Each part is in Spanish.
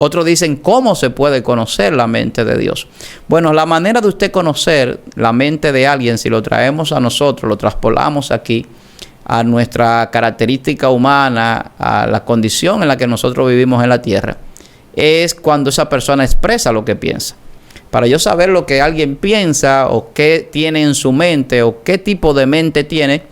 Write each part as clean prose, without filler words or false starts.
Otros dicen, ¿cómo se puede conocer la mente de Dios? Bueno, la manera de usted conocer la mente de alguien, si lo traemos a nosotros, lo traspolamos aquí, a nuestra característica humana, a la condición en la que nosotros vivimos en la tierra, es cuando esa persona expresa lo que piensa. Para yo saber lo que alguien piensa o qué tiene en su mente o qué tipo de mente tiene,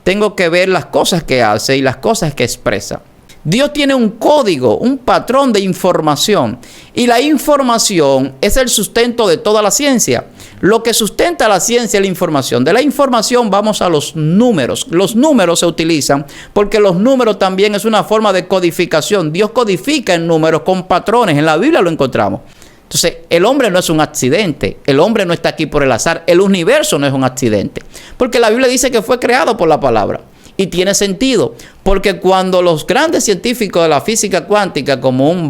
tengo que ver las cosas que hace y las cosas que expresa. Dios tiene un código, un patrón de información, y la información es el sustento de toda la ciencia. Lo que sustenta la ciencia es la información. De la información vamos a los números. Los números se utilizan porque los números también es una forma de codificación. Dios codifica en números con patrones. En la Biblia lo encontramos. Entonces, el hombre no es un accidente. El hombre no está aquí por el azar. El universo no es un accidente. Porque la Biblia dice que fue creado por la palabra. Y tiene sentido, porque cuando los grandes científicos de la física cuántica, como un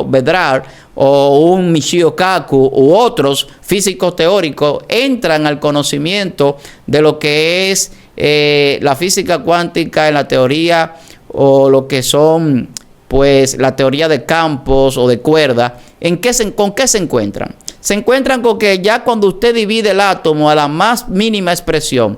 Vedrar o un Michio Kaku u otros físicos teóricos, entran al conocimiento de lo que es la física cuántica en la teoría o lo que son, pues, la teoría de campos o de cuerdas, ¿con qué se encuentran? Se encuentran con que ya cuando usted divide el átomo a la más mínima expresión,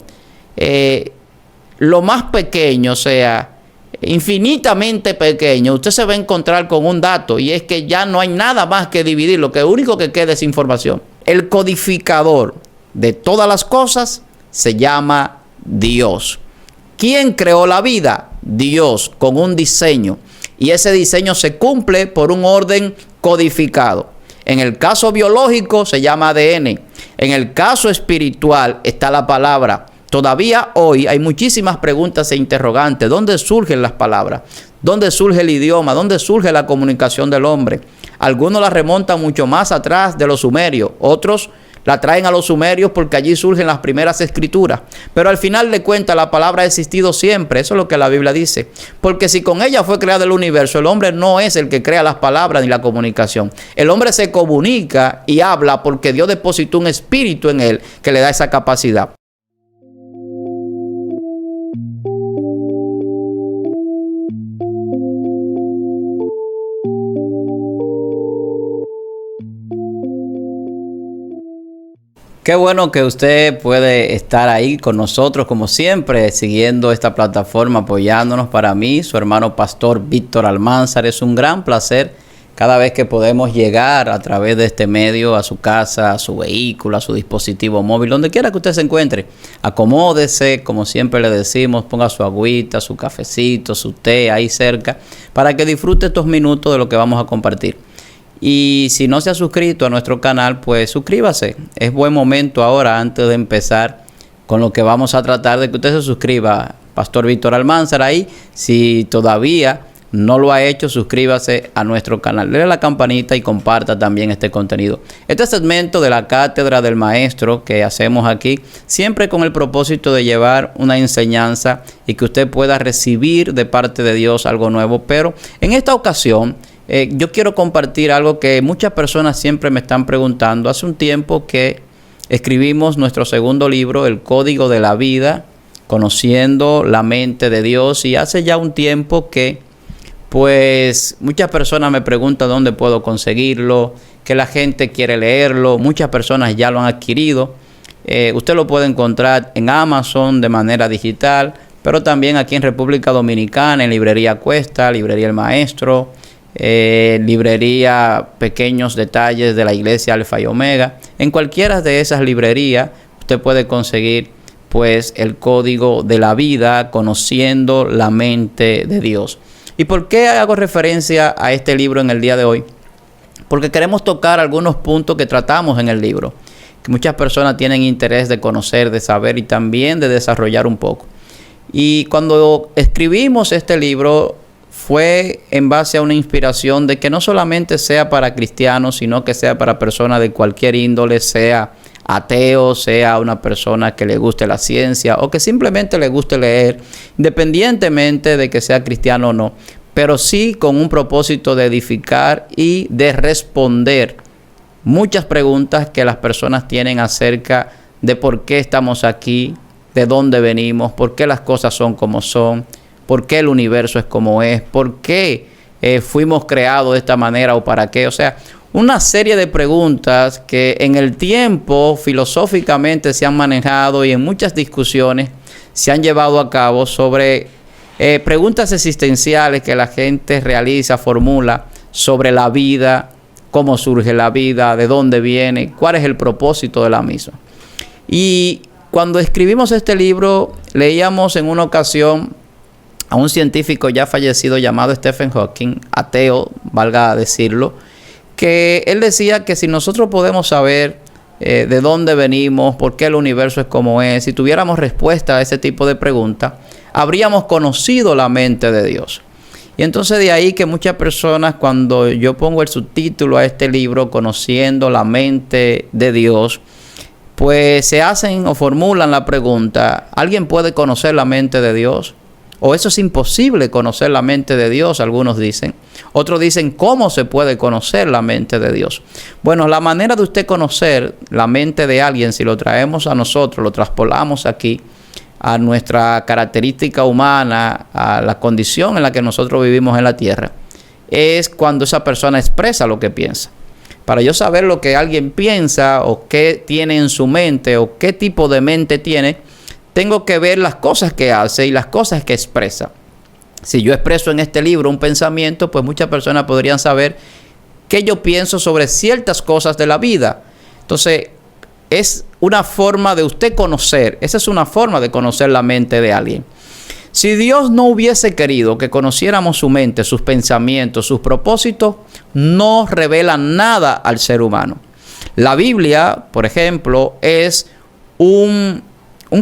lo más pequeño, o sea, infinitamente pequeño, usted se va a encontrar con un dato, y es que ya no hay nada más que dividir, lo único que queda es información. El codificador de todas las cosas se llama Dios. ¿Quién creó la vida? Dios, con un diseño, y ese diseño se cumple por un orden codificado. En el caso biológico se llama ADN. En el caso espiritual está la palabra. Todavía hoy hay muchísimas preguntas e interrogantes. ¿Dónde surgen las palabras? ¿Dónde surge el idioma? ¿Dónde surge la comunicación del hombre? Algunos la remontan mucho más atrás de los sumerios. Otros la traen a los sumerios porque allí surgen las primeras escrituras. Pero al final de cuentas la palabra ha existido siempre. Eso es lo que la Biblia dice. Porque si con ella fue creado el universo, el hombre no es el que crea las palabras ni la comunicación. El hombre se comunica y habla porque Dios depositó un espíritu en él que le da esa capacidad. Qué bueno que usted puede estar ahí con nosotros, como siempre, siguiendo esta plataforma, apoyándonos. Para mí, su hermano pastor Víctor Almanzar, es un gran placer cada vez que podemos llegar a través de este medio a su casa, a su vehículo, a su dispositivo móvil, donde quiera que usted se encuentre. Acomódese, como siempre le decimos, ponga su agüita, su cafecito, su té ahí cerca, para que disfrute estos minutos de lo que vamos a compartir. Y si no se ha suscrito a nuestro canal, pues suscríbase. Es buen momento ahora, antes de empezar con lo que vamos a tratar, de que usted se suscriba. Pastor Víctor Almanzar ahí. Si todavía no lo ha hecho, suscríbase a nuestro canal. Dele a la campanita y comparta también este contenido. Este segmento de la Cátedra del Maestro que hacemos aquí, siempre con el propósito de llevar una enseñanza y que usted pueda recibir de parte de Dios algo nuevo. Pero en esta ocasión, yo quiero compartir algo que muchas personas siempre me están preguntando. Hace un tiempo que escribimos nuestro segundo libro, El Código de la Vida, conociendo la mente de Dios. Y hace ya un tiempo que, pues, muchas personas me preguntan dónde puedo conseguirlo, que la gente quiere leerlo. Muchas personas ya lo han adquirido. Usted lo puede encontrar en Amazon de manera digital, pero también aquí en República Dominicana, en Librería Cuesta, Librería El Maestro, librería Pequeños Detalles de la Iglesia Alfa y Omega. En cualquiera de esas librerías usted puede conseguir, pues, el Código de la Vida, conociendo la mente de Dios. ¿Y por qué hago referencia a este libro en el día de hoy? Porque queremos tocar algunos puntos que tratamos en el libro, que muchas personas tienen interés de conocer, de saber y también de desarrollar un poco. Y cuando escribimos este libro, fue en base a una inspiración de que no solamente sea para cristianos, sino que sea para personas de cualquier índole, sea ateo, sea una persona que le guste la ciencia o que simplemente le guste leer, independientemente de que sea cristiano o no, pero sí con un propósito de edificar y de responder muchas preguntas que las personas tienen acerca de por qué estamos aquí, de dónde venimos, por qué las cosas son como son, por qué el universo es como es, por qué fuimos creados de esta manera o para qué. O sea, una serie de preguntas que en el tiempo filosóficamente se han manejado y en muchas discusiones se han llevado a cabo sobre preguntas existenciales que la gente realiza, formula sobre la vida, cómo surge la vida, de dónde viene, cuál es el propósito de la misma. Y cuando escribimos este libro, leíamos en una ocasión a un científico ya fallecido llamado Stephen Hawking, ateo, valga decirlo, que él decía que si nosotros podemos saber de dónde venimos, por qué el universo es como es, si tuviéramos respuesta a ese tipo de preguntas, habríamos conocido la mente de Dios. Y entonces de ahí que muchas personas, cuando yo pongo el subtítulo a este libro, Conociendo la mente de Dios, pues se hacen o formulan la pregunta, ¿alguien puede conocer la mente de Dios? O eso es imposible conocer la mente de Dios, algunos dicen. Otros dicen, ¿cómo se puede conocer la mente de Dios? Bueno, la manera de usted conocer la mente de alguien, si lo traemos a nosotros, lo traspolamos aquí, a nuestra característica humana, a la condición en la que nosotros vivimos en la tierra, es cuando esa persona expresa lo que piensa. Para yo saber lo que alguien piensa o qué tiene en su mente o qué tipo de mente tiene, tengo que ver las cosas que hace y las cosas que expresa. Si yo expreso en este libro un pensamiento, pues muchas personas podrían saber qué yo pienso sobre ciertas cosas de la vida. Entonces, es una forma de usted conocer, esa es una forma de conocer la mente de alguien. Si Dios no hubiese querido que conociéramos su mente, sus pensamientos, sus propósitos, no revela nada al ser humano. La Biblia, por ejemplo, es un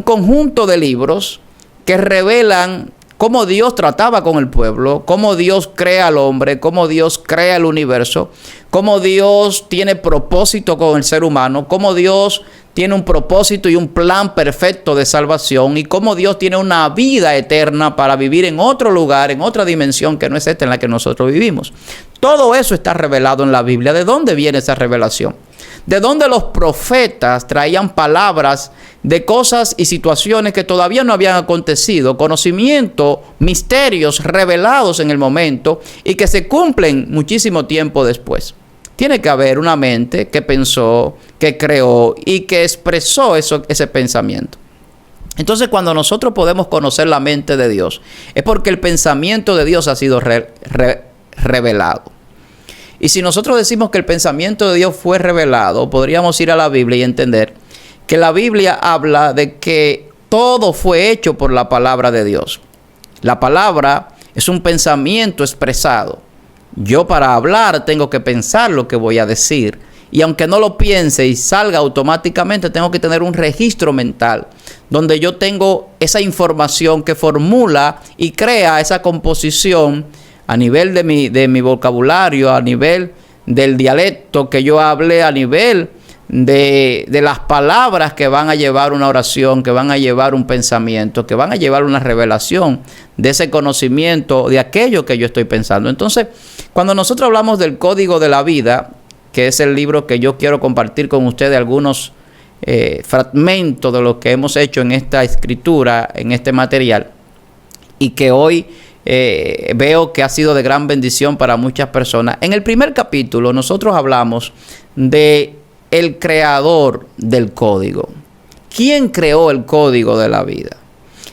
conjunto de libros que revelan cómo Dios trataba con el pueblo, cómo Dios crea al hombre, cómo Dios crea el universo, cómo Dios tiene propósito con el ser humano, cómo Dios tiene un propósito y un plan perfecto de salvación y cómo Dios tiene una vida eterna para vivir en otro lugar, en otra dimensión que no es esta en la que nosotros vivimos. Todo eso está revelado en la Biblia. ¿De dónde viene esa revelación? De dónde los profetas traían palabras de cosas y situaciones que todavía no habían acontecido, conocimiento, misterios revelados en el momento y que se cumplen muchísimo tiempo después. Tiene que haber una mente que pensó, que creó y que expresó ese pensamiento. Entonces, cuando nosotros podemos conocer la mente de Dios, es porque el pensamiento de Dios ha sido revelado. Y si nosotros decimos que el pensamiento de Dios fue revelado, podríamos ir a la Biblia y entender que la Biblia habla de que todo fue hecho por la palabra de Dios. La palabra es un pensamiento expresado. Yo para hablar tengo que pensar lo que voy a decir. Y aunque no lo piense y salga automáticamente, tengo que tener un registro mental donde yo tengo esa información que formula y crea esa composición a nivel de mi vocabulario, a nivel del dialecto que yo hable, a nivel de las palabras que van a llevar una oración, que van a llevar un pensamiento, que van a llevar una revelación de ese conocimiento, de aquello que yo estoy pensando. Entonces, cuando nosotros hablamos del Código de la Vida, que es el libro que yo quiero compartir con ustedes, algunos fragmentos de lo que hemos hecho en esta escritura, en este material, y que hoy veo que ha sido de gran bendición para muchas personas. En el primer capítulo nosotros hablamos de el creador del código. ¿Quién creó el código de la vida?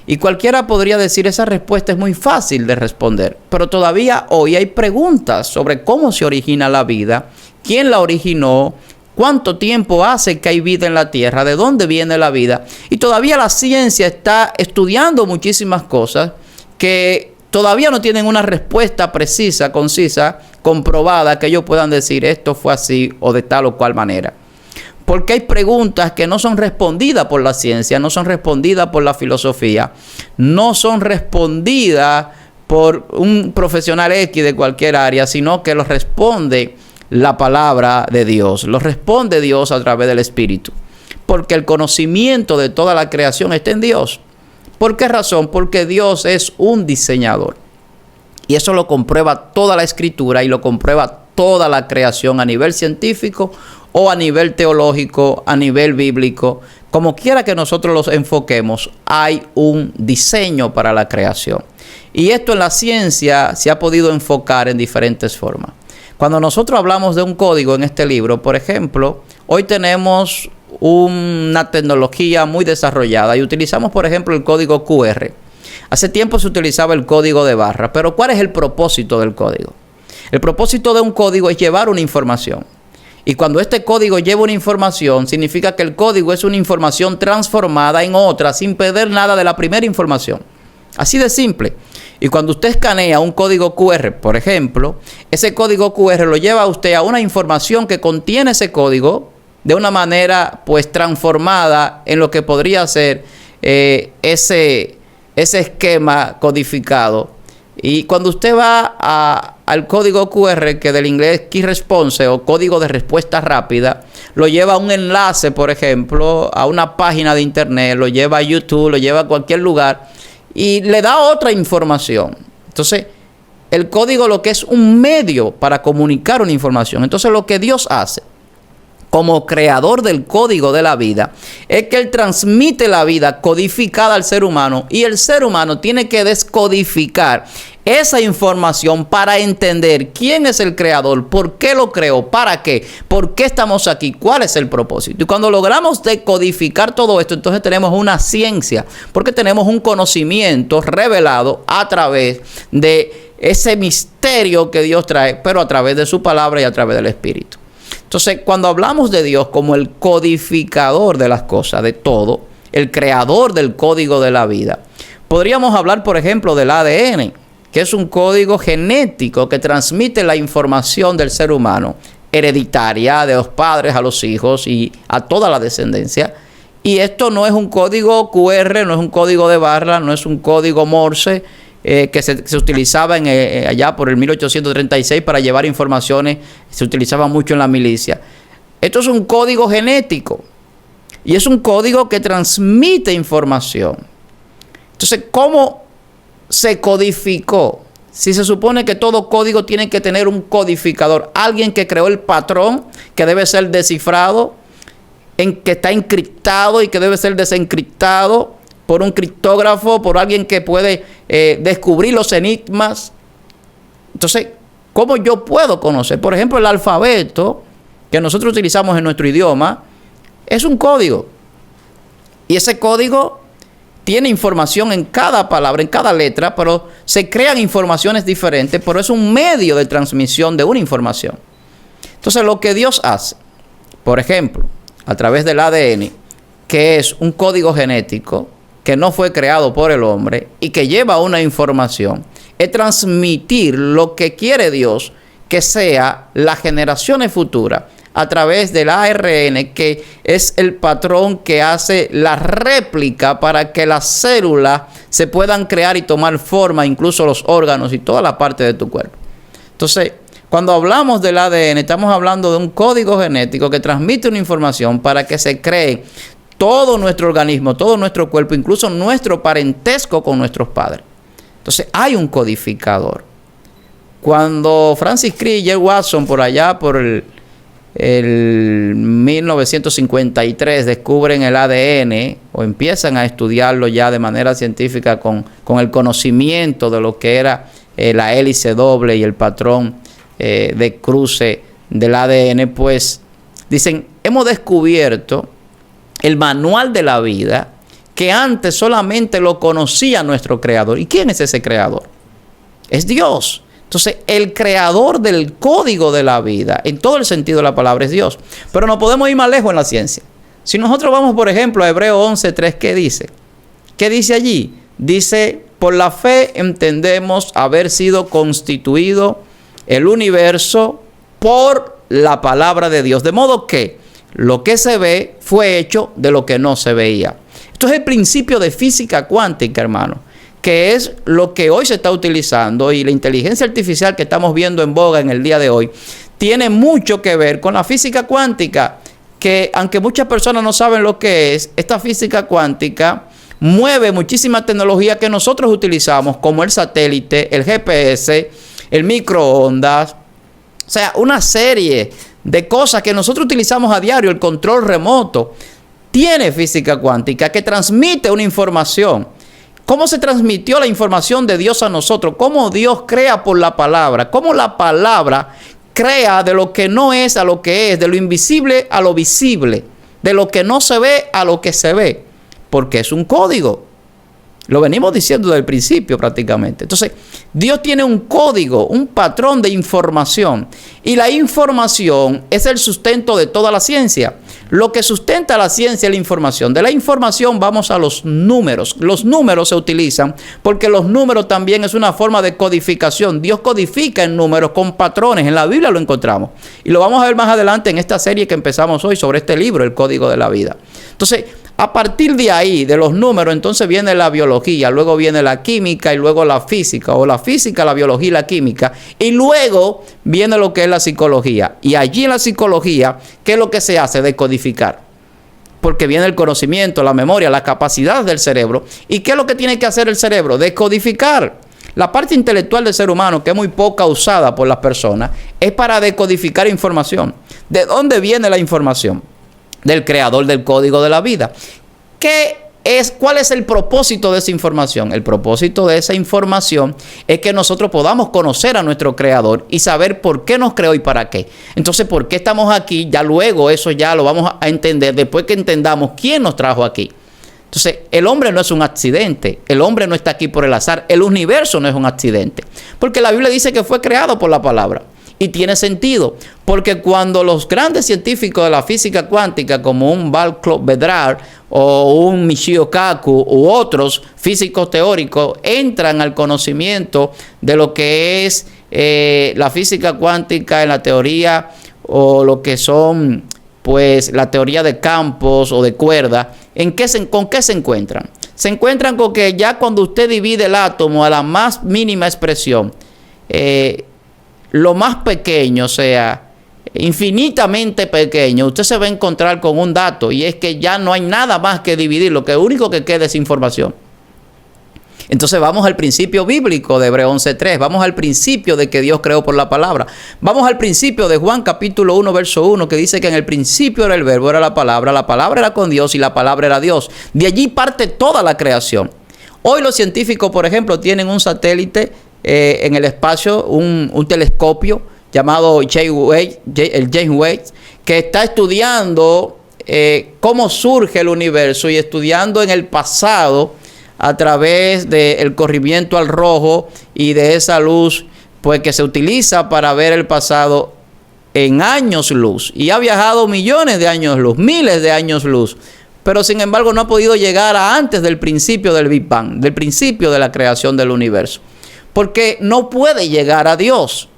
Y cualquiera podría decir, esa respuesta es muy fácil de responder, pero todavía hoy hay preguntas sobre cómo se origina la vida, quién la originó, cuánto tiempo hace que hay vida en la tierra, de dónde viene la vida. Y todavía la ciencia está estudiando muchísimas cosas que todavía no tienen una respuesta precisa, concisa, comprobada, que ellos puedan decir esto fue así o de tal o cual manera. Porque hay preguntas que no son respondidas por la ciencia, no son respondidas por la filosofía, no son respondidas por un profesional X de cualquier área, sino que los responde la palabra de Dios, los responde Dios a través del Espíritu. Porque el conocimiento de toda la creación está en Dios. ¿Por qué razón? Porque Dios es un diseñador. Y eso lo comprueba toda la Escritura y lo comprueba toda la creación a nivel científico o a nivel teológico, a nivel bíblico. Como quiera que nosotros los enfoquemos, hay un diseño para la creación. Y esto en la ciencia se ha podido enfocar en diferentes formas. Cuando nosotros hablamos de un código en este libro, por ejemplo, hoy tenemos una tecnología muy desarrollada y utilizamos, por ejemplo, el código QR. Hace tiempo se utilizaba el código de barra, pero ¿cuál es el propósito del código? El propósito de un código es llevar una información. Y cuando este código lleva una información, significa que el código es una información transformada en otra sin perder nada de la primera información. Así de simple. Y cuando usted escanea un código QR, por ejemplo, ese código QR lo lleva a usted a una información que contiene ese código de una manera pues transformada en lo que podría ser ese esquema codificado. Y cuando usted va al código QR, que del inglés Key Response o código de respuesta rápida, lo lleva a un enlace, por ejemplo, a una página de internet, lo lleva a YouTube, lo lleva a cualquier lugar y le da otra información. Entonces, el código lo que es un medio para comunicar una información. Entonces, lo que Dios hace como creador del código de la vida es que Él transmite la vida codificada al ser humano y el ser humano tiene que descodificar esa información para entender quién es el creador, por qué lo creó, para qué, por qué estamos aquí, cuál es el propósito. Y cuando logramos decodificar todo esto, entonces tenemos una ciencia, porque tenemos un conocimiento revelado a través de ese misterio que Dios trae, pero a través de su palabra y a través del Espíritu. Entonces, cuando hablamos de Dios como el codificador de las cosas, de todo, el creador del código de la vida, podríamos hablar, por ejemplo, del ADN, que es un código genético que transmite la información del ser humano, hereditaria, de los padres a los hijos y a toda la descendencia. Y esto no es un código QR, no es un código de barra, no es un código Morse, que se utilizaba allá por el 1836 para llevar informaciones, se utilizaba mucho en la milicia. Esto es un código genético y es un código que transmite información. Entonces, ¿cómo se codificó? Si se supone que todo código tiene que tener un codificador, alguien que creó el patrón que debe ser descifrado, que está encriptado y que debe ser desencriptado por un criptógrafo, por alguien que puede descubrir los enigmas. Entonces, ¿cómo yo puedo conocer? Por ejemplo, el alfabeto que nosotros utilizamos en nuestro idioma es un código. Y ese código tiene información en cada palabra, en cada letra, pero se crean informaciones diferentes, pero es un medio de transmisión de una información. Entonces, lo que Dios hace, por ejemplo, a través del ADN, que es un código genético, que no fue creado por el hombre y que lleva una información, es transmitir lo que quiere Dios que sea las generaciones futuras a través del ARN, que es el patrón que hace la réplica para que las células se puedan crear y tomar forma, incluso los órganos y toda la parte de tu cuerpo. Entonces, cuando hablamos del ADN, estamos hablando de un código genético que transmite una información para que se cree todo nuestro organismo, todo nuestro cuerpo, incluso nuestro parentesco con nuestros padres. Entonces, hay un codificador. Cuando Francis Crick y J. Watson, por allá por el 1953, descubren el ADN o empiezan a estudiarlo ya de manera científica con el conocimiento de lo que era la hélice doble y el patrón de cruce del ADN, pues dicen, hemos descubierto el manual de la vida que antes solamente lo conocía nuestro creador. ¿Y quién es ese creador? Es Dios. Entonces, el creador del código de la vida, en todo el sentido de la palabra, es Dios. Pero no podemos ir más lejos en la ciencia. Si nosotros vamos, por ejemplo, a Hebreos 11:3, ¿qué dice? ¿Qué dice allí? Dice, por la fe entendemos haber sido constituido el universo por la palabra de Dios. De modo que lo que se ve fue hecho de lo que no se veía. Esto es el principio de física cuántica, hermano, que es lo que hoy se está utilizando, y la inteligencia artificial que estamos viendo en boga en el día de hoy tiene mucho que ver con la física cuántica, que aunque muchas personas no saben lo que es, esta física cuántica mueve muchísima tecnología que nosotros utilizamos, como el satélite, el GPS, el microondas, O sea, una serie de cosas que nosotros utilizamos a diario, el control remoto, tiene física cuántica que transmite una información. ¿Cómo se transmitió la información de Dios a nosotros? ¿Cómo Dios crea por la palabra? ¿Cómo la palabra crea de lo que no es a lo que es, de lo invisible a lo visible, de lo que no se ve a lo que se ve? Porque es un código. Lo venimos diciendo desde el principio prácticamente. Entonces, Dios tiene un código, un patrón de información. Y la información es el sustento de toda la ciencia. Lo que sustenta la ciencia es la información. De la información vamos a los números. Los números se utilizan porque los números también es una forma de codificación. Dios codifica en números con patrones. En la Biblia lo encontramos. Y lo vamos a ver más adelante en esta serie que empezamos hoy sobre este libro, El Código de la Vida. Entonces, a partir de ahí, de los números, entonces viene la biología, luego viene la química y luego la física, o la física, la biología y la química, y luego viene lo que es la psicología. Y allí en la psicología, ¿qué es lo que se hace? Decodificar. Porque viene el conocimiento, la memoria, las capacidades del cerebro. ¿Y qué es lo que tiene que hacer el cerebro? Decodificar. La parte intelectual del ser humano, que es muy poca usada por las personas, es para decodificar información. ¿De dónde viene la información? Del creador del código de la vida. ¿Cuál es el propósito de esa información? El propósito de esa información es que nosotros podamos conocer a nuestro creador y saber por qué nos creó y para qué. Entonces, ¿por qué estamos aquí? Ya luego eso ya lo vamos a entender después que entendamos quién nos trajo aquí. Entonces, el hombre no es un accidente. El hombre no está aquí por el azar. El universo no es un accidente. Porque la Biblia dice que fue creado por la palabra. Y tiene sentido, porque cuando los grandes científicos de la física cuántica, como un Vedrar o un Michio Kaku u otros físicos teóricos, entran al conocimiento de lo que es la física cuántica en la teoría o lo que son, pues, la teoría de campos o de cuerdas, ¿con qué se encuentran? Se encuentran con que ya cuando usted divide el átomo a la más mínima expresión, lo más pequeño, o sea, infinitamente pequeño, usted se va a encontrar con un dato, y es que ya no hay nada más que dividir, lo único que queda es información. Entonces vamos al principio bíblico de Hebreos 11:3, vamos al principio de que Dios creó por la palabra, vamos al principio de Juan capítulo 1 verso 1, que dice que en el principio era el verbo, era la palabra era con Dios y la palabra era Dios. De allí parte toda la creación. Hoy los científicos, por ejemplo, tienen un satélite en el espacio, un telescopio llamado el James Webb, que está estudiando cómo surge el universo y estudiando en el pasado a través del corrimiento al rojo y de esa luz, pues, que se utiliza para ver el pasado en años luz, y ha viajado millones de años luz, miles de años luz, pero sin embargo no ha podido llegar a antes del principio del Big Bang, del principio de la creación del universo. Porque no puede llegar a Dios.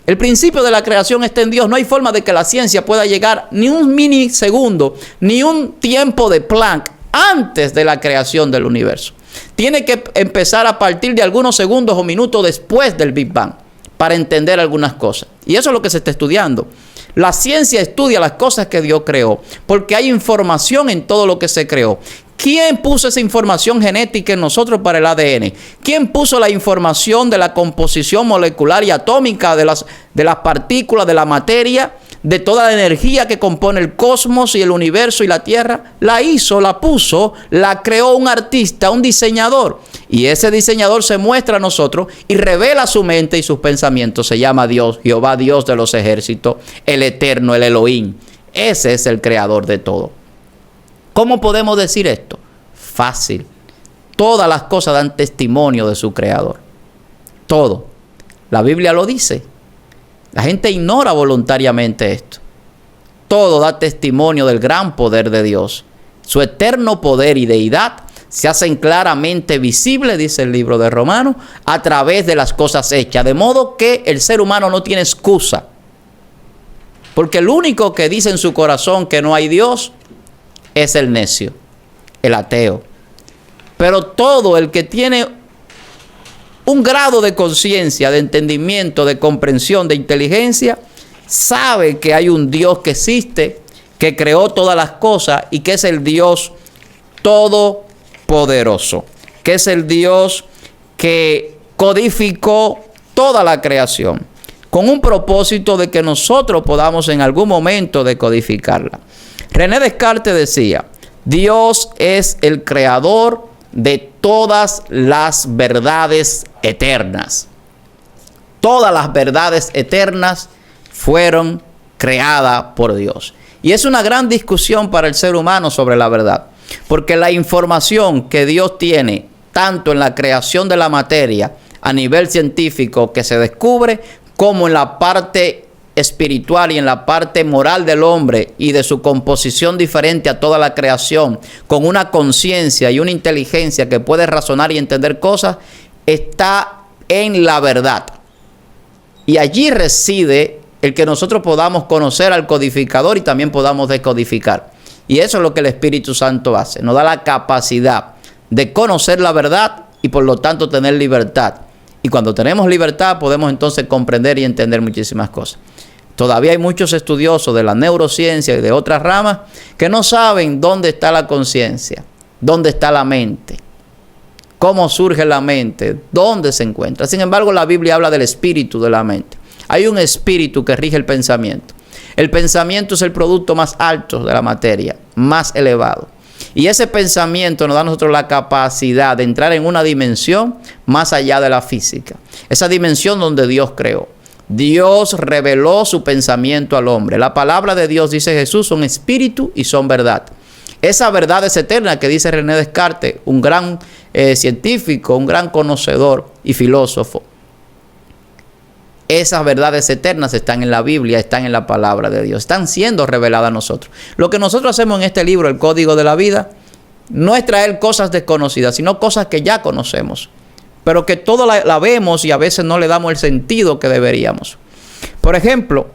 El principio de la creación está en Dios. No hay forma de que la ciencia pueda llegar ni un milisegundo, ni un tiempo de Planck antes de la creación del universo. Tiene que empezar a partir de algunos segundos o minutos después del Big Bang para entender algunas cosas. Y eso es lo que se está estudiando. La ciencia estudia las cosas que Dios creó, porque hay información en todo lo que se creó. ¿Quién puso esa información genética en nosotros para el ADN? ¿Quién puso la información de la composición molecular y atómica de las partículas, de la materia, de toda la energía que compone el cosmos y el universo y la Tierra? La hizo, la puso, la creó un artista, un diseñador. Y ese diseñador se muestra a nosotros y revela su mente y sus pensamientos. Se llama Dios, Jehová, Dios de los ejércitos, el Eterno, el Elohim. Ese es el creador de todo. ¿Cómo podemos decir esto? Fácil. Todas las cosas dan testimonio de su creador. Todo. La Biblia lo dice. La gente ignora voluntariamente esto. Todo da testimonio del gran poder de Dios. Su eterno poder y deidad se hacen claramente visibles, dice el libro de Romanos, a través de las cosas hechas. De modo que el ser humano no tiene excusa. Porque el único que dice en su corazón que no hay Dios es el necio, el ateo. Pero todo el que tiene un grado de conciencia, de entendimiento, de comprensión, de inteligencia, sabe que hay un Dios que existe, que creó todas las cosas y que es el Dios todopoderoso, que es el Dios que codificó toda la creación. con un propósito de que nosotros podamos en algún momento decodificarla. René Descartes decía, Dios es el creador de todas las verdades eternas. Todas las verdades eternas fueron creadas por Dios. Y es una gran discusión para el ser humano sobre la verdad, porque la información que Dios tiene, tanto en la creación de la materia a nivel científico que se descubre, como en la parte espiritual y en la parte moral del hombre y de su composición diferente a toda la creación, con una conciencia y una inteligencia que puede razonar y entender cosas, está en la verdad. Y allí reside el que nosotros podamos conocer al codificador y también podamos decodificar. Y eso es lo que el Espíritu Santo hace. Nos da la capacidad de conocer la verdad y por lo tanto tener libertad. Y cuando tenemos libertad podemos entonces comprender y entender muchísimas cosas. Todavía hay muchos estudiosos de la neurociencia y de otras ramas que no saben dónde está la conciencia, dónde está la mente, cómo surge la mente, dónde se encuentra. Sin embargo, la Biblia habla del espíritu de la mente. Hay un espíritu que rige el pensamiento. El pensamiento es el producto más alto de la materia, más elevado. Y ese pensamiento nos da a nosotros la capacidad de entrar en una dimensión más allá de la física. Esa dimensión donde Dios creó. Dios reveló su pensamiento al hombre. La palabra de Dios, dice Jesús, son espíritu y son verdad. Esa verdad es eterna que dice René Descartes, un gran científico, un gran conocedor y filósofo. Esas verdades eternas están en la Biblia, están en la palabra de Dios, están siendo reveladas a nosotros. Lo que nosotros hacemos en este libro, El Código de la Vida, no es traer cosas desconocidas, sino cosas que ya conocemos, pero que todo la vemos y a veces no le damos el sentido que deberíamos. Por ejemplo,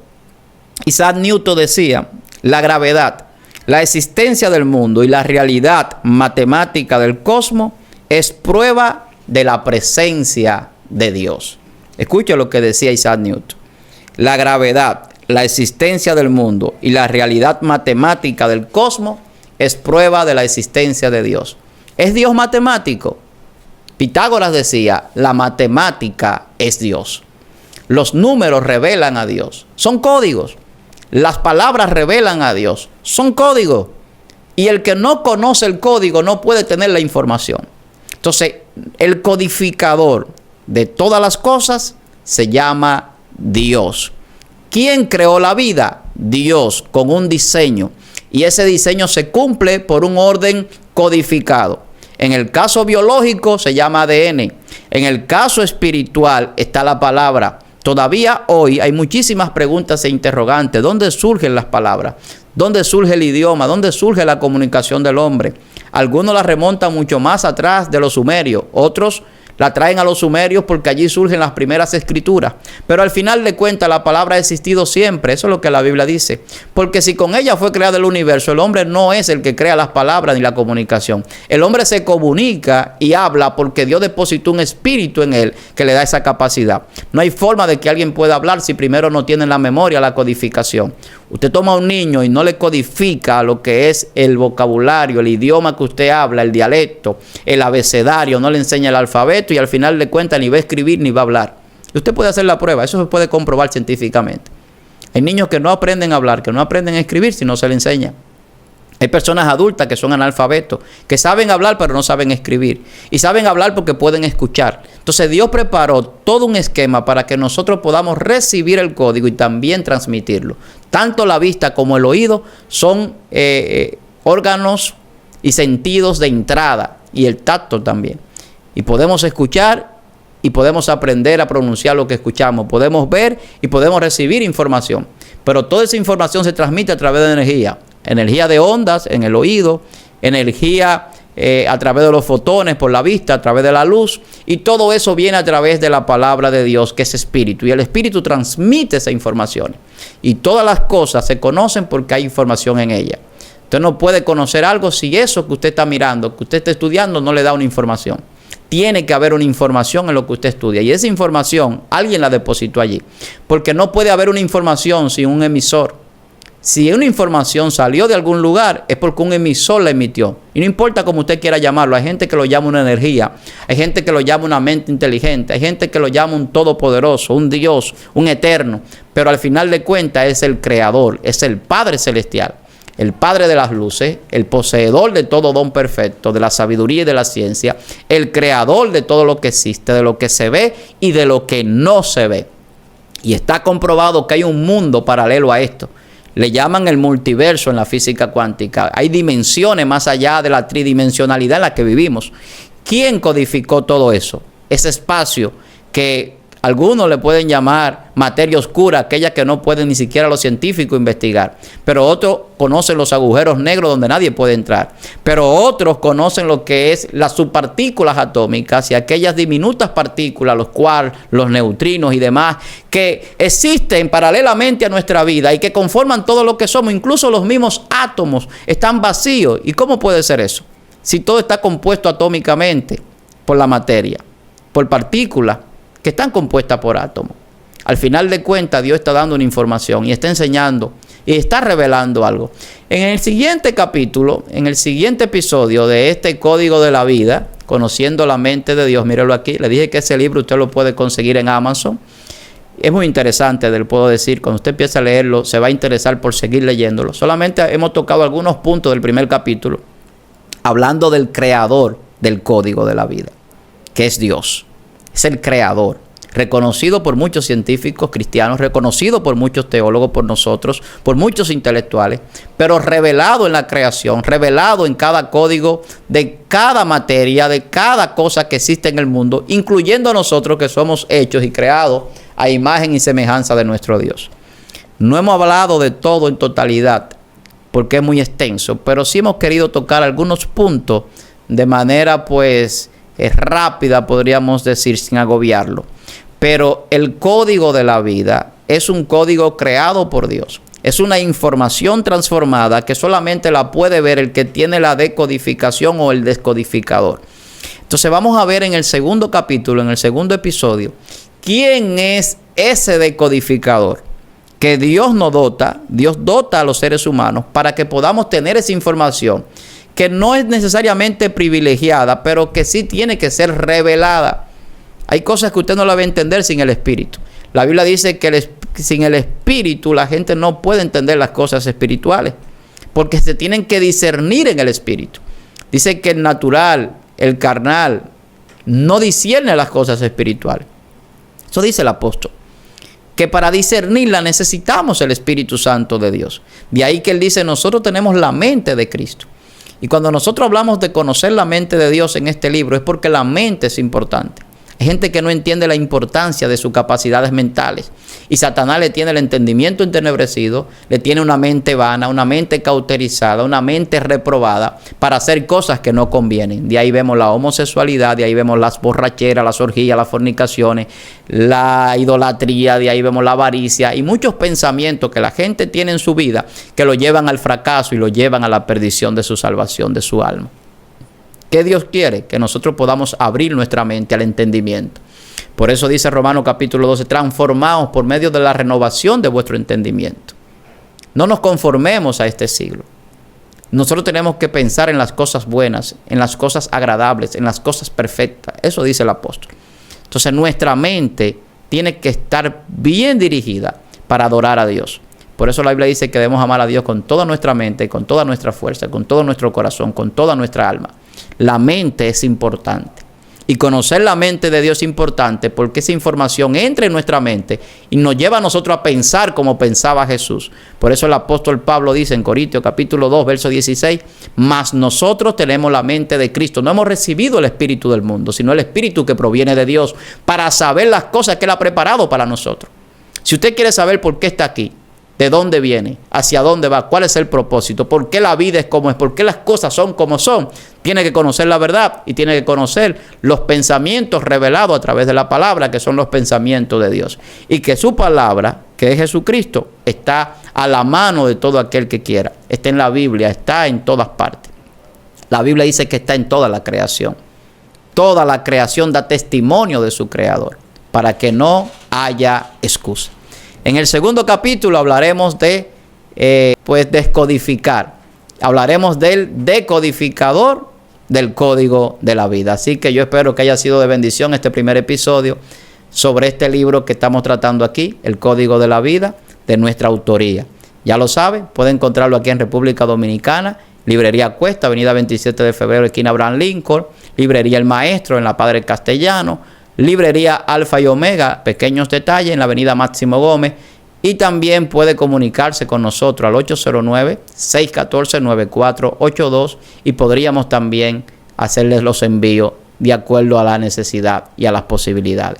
Isaac Newton decía, la gravedad, la existencia del mundo y la realidad matemática del cosmos es prueba de la presencia de Dios. Escucha lo que decía Isaac Newton. La gravedad, la existencia del mundo y la realidad matemática del cosmos es prueba de la existencia de Dios. ¿Es Dios matemático? Pitágoras decía, la matemática es Dios. Los números revelan a Dios. Son códigos. Las palabras revelan a Dios. Son códigos. Y el que no conoce el código no puede tener la información. Entonces, el codificador de todas las cosas se llama Dios. ¿Quién creó la vida? Dios, con un diseño. Y ese diseño se cumple por un orden codificado. En el caso biológico se llama ADN. En el caso espiritual está la palabra. Todavía hoy hay muchísimas preguntas e interrogantes. ¿Dónde surgen las palabras? ¿Dónde surge el idioma? ¿Dónde surge la comunicación del hombre? Algunos la remontan mucho más atrás de los sumerios. Otros la traen a los sumerios porque allí surgen las primeras escrituras. Pero al final de cuentas la palabra ha existido siempre. Eso es lo que la Biblia dice. Porque si con ella fue creado el universo, el hombre no es el que crea las palabras ni la comunicación. El hombre se comunica y habla porque Dios depositó un espíritu en él que le da esa capacidad. No hay forma de que alguien pueda hablar si primero no tiene en la memoria la codificación. Usted toma a un niño y no le codifica lo que es el vocabulario, el idioma que usted habla, el dialecto, el abecedario, no le enseña el alfabeto y al final de cuentas ni va a escribir ni va a hablar. Y usted puede hacer la prueba, eso se puede comprobar científicamente. Hay niños que no aprenden a hablar, que no aprenden a escribir si no se le enseña. Hay personas adultas que son analfabetos, que saben hablar pero no saben escribir. Y saben hablar porque pueden escuchar. Entonces Dios preparó todo un esquema para que nosotros podamos recibir el código y también transmitirlo. Tanto la vista como el oído son órganos y sentidos de entrada. Y el tacto también. Y podemos escuchar y podemos aprender a pronunciar lo que escuchamos. Podemos ver y podemos recibir información. Pero toda esa información se transmite a través de energía. Energía de ondas en el oído, energía a través de los fotones por la vista, a través de la luz. Y todo eso viene a través de la palabra de Dios, que es espíritu. Y el espíritu transmite esa información. Y todas las cosas se conocen porque hay información en ellas. Usted no puede conocer algo si eso que usted está mirando, que usted está estudiando, no le da una información. Tiene que haber una información en lo que usted estudia. Y esa información alguien la depositó allí. Porque no puede haber una información sin un emisor. Si una información salió de algún lugar, es porque un emisor la emitió. Y no importa cómo usted quiera llamarlo. Hay gente que lo llama una energía. Hay gente que lo llama una mente inteligente. Hay gente que lo llama un todopoderoso, un Dios, un eterno. Pero al final de cuentas es el creador, es el Padre celestial, el Padre de las luces, el poseedor de todo don perfecto, de la sabiduría y de la ciencia, el creador de todo lo que existe, de lo que se ve y de lo que no se ve. Y está comprobado que hay un mundo paralelo a esto. Le llaman el multiverso en la física cuántica. Hay dimensiones más allá de la tridimensionalidad en la que vivimos. ¿Quién codificó todo eso? Ese espacio que algunos le pueden llamar materia oscura, aquella que no pueden ni siquiera los científicos investigar. Pero otros conocen los agujeros negros donde nadie puede entrar. Pero otros conocen lo que es las subpartículas atómicas y aquellas diminutas partículas, los quarks, los neutrinos y demás, que existen paralelamente a nuestra vida y que conforman todo lo que somos. Incluso los mismos átomos están vacíos. ¿Y cómo puede ser eso? Si todo está compuesto atómicamente por la materia, por partículas que están compuestas por átomos. Al final de cuentas, Dios está dando una información y está enseñando y está revelando algo. En el siguiente capítulo, en el siguiente episodio de este Código de la Vida, Conociendo la Mente de Dios, míralo aquí, le dije que ese libro usted lo puede conseguir en Amazon. Es muy interesante, le puedo decir, cuando usted empieza a leerlo, se va a interesar por seguir leyéndolo. Solamente hemos tocado algunos puntos del primer capítulo, hablando del creador del Código de la Vida, que es Dios. Es el creador, reconocido por muchos científicos cristianos, reconocido por muchos teólogos, por nosotros, por muchos intelectuales, pero revelado en la creación, revelado en cada código de cada materia, de cada cosa que existe en el mundo, incluyendo a nosotros que somos hechos y creados a imagen y semejanza de nuestro Dios. No hemos hablado de todo en totalidad, porque es muy extenso, pero sí hemos querido tocar algunos puntos de manera rápida, podríamos decir, sin agobiarlo. Pero el código de la vida es un código creado por Dios. Es una información transformada que solamente la puede ver el que tiene la decodificación o el descodificador. Entonces vamos a ver en el segundo capítulo, en el segundo episodio, quién es ese decodificador que Dios nos dota. Dios dota a los seres humanos para que podamos tener esa información que no es necesariamente privilegiada, pero que sí tiene que ser revelada. Hay cosas que usted no la va a entender sin el Espíritu. La Biblia dice que sin el Espíritu la gente no puede entender las cosas espirituales, porque se tienen que discernir en el Espíritu. Dice que el natural, el carnal, no discierne las cosas espirituales. Eso dice el apóstol, que para discernirla necesitamos el Espíritu Santo de Dios. De ahí que él dice, nosotros tenemos la mente de Cristo. Y cuando nosotros hablamos de conocer la mente de Dios en este libro, es porque la mente es importante. Hay gente que no entiende la importancia de sus capacidades mentales. Y Satanás le tiene el entendimiento entenebrecido, le tiene una mente vana, una mente cauterizada, una mente reprobada para hacer cosas que no convienen. De ahí vemos la homosexualidad, de ahí vemos las borracheras, las orgías, las fornicaciones, la idolatría, de ahí vemos la avaricia y muchos pensamientos que la gente tiene en su vida que lo llevan al fracaso y lo llevan a la perdición de su salvación, de su alma. ¿Qué Dios quiere? Que nosotros podamos abrir nuestra mente al entendimiento. Por eso dice Romanos capítulo 12, transformaos por medio de la renovación de vuestro entendimiento. No nos conformemos a este siglo. Nosotros tenemos que pensar en las cosas buenas, en las cosas agradables, en las cosas perfectas. Eso dice el apóstol. Entonces nuestra mente tiene que estar bien dirigida para adorar a Dios. Por eso la Biblia dice que debemos amar a Dios con toda nuestra mente, con toda nuestra fuerza, con todo nuestro corazón, con toda nuestra alma. La mente es importante. Y conocer la mente de Dios es importante porque esa información entra en nuestra mente y nos lleva a nosotros a pensar como pensaba Jesús. Por eso el apóstol Pablo dice en Corintios capítulo 2, verso 16, mas nosotros tenemos la mente de Cristo. No hemos recibido el espíritu del mundo, sino el espíritu que proviene de Dios para saber las cosas que Él ha preparado para nosotros. Si usted quiere saber por qué está aquí, de dónde viene, hacia dónde va, cuál es el propósito, por qué la vida es como es, por qué las cosas son como son, tiene que conocer la verdad y tiene que conocer los pensamientos revelados a través de la palabra, que son los pensamientos de Dios. Y que su palabra, que es Jesucristo, está a la mano de todo aquel que quiera. Está en la Biblia, está en todas partes. La Biblia dice que está en toda la creación. Toda la creación da testimonio de su creador, para que no haya excusa. En el segundo capítulo hablaremos de pues descodificar. Hablaremos del decodificador del código de la vida. Así que yo espero que haya sido de bendición este primer episodio sobre este libro que estamos tratando aquí, El Código de la Vida, de nuestra autoría. Ya lo saben, pueden encontrarlo aquí en República Dominicana, Librería Cuesta, Avenida 27 de Febrero, esquina Abraham Lincoln, Librería El Maestro en la Padre Castellano, Librería Alfa y Omega, Pequeños Detalles en la Avenida Máximo Gómez, y también puede comunicarse con nosotros al 809-614-9482 y podríamos también hacerles los envíos de acuerdo a la necesidad y a las posibilidades.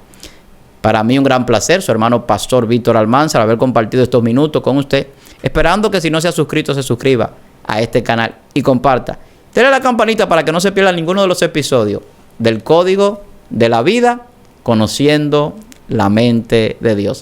Para mí un gran placer, su hermano Pastor Víctor Almanzar, haber compartido estos minutos con usted, esperando que si no se ha suscrito, se suscriba a este canal y comparta. Dale a la campanita para que no se pierda ninguno de los episodios del Código de la Vida, conociendo la mente de Dios.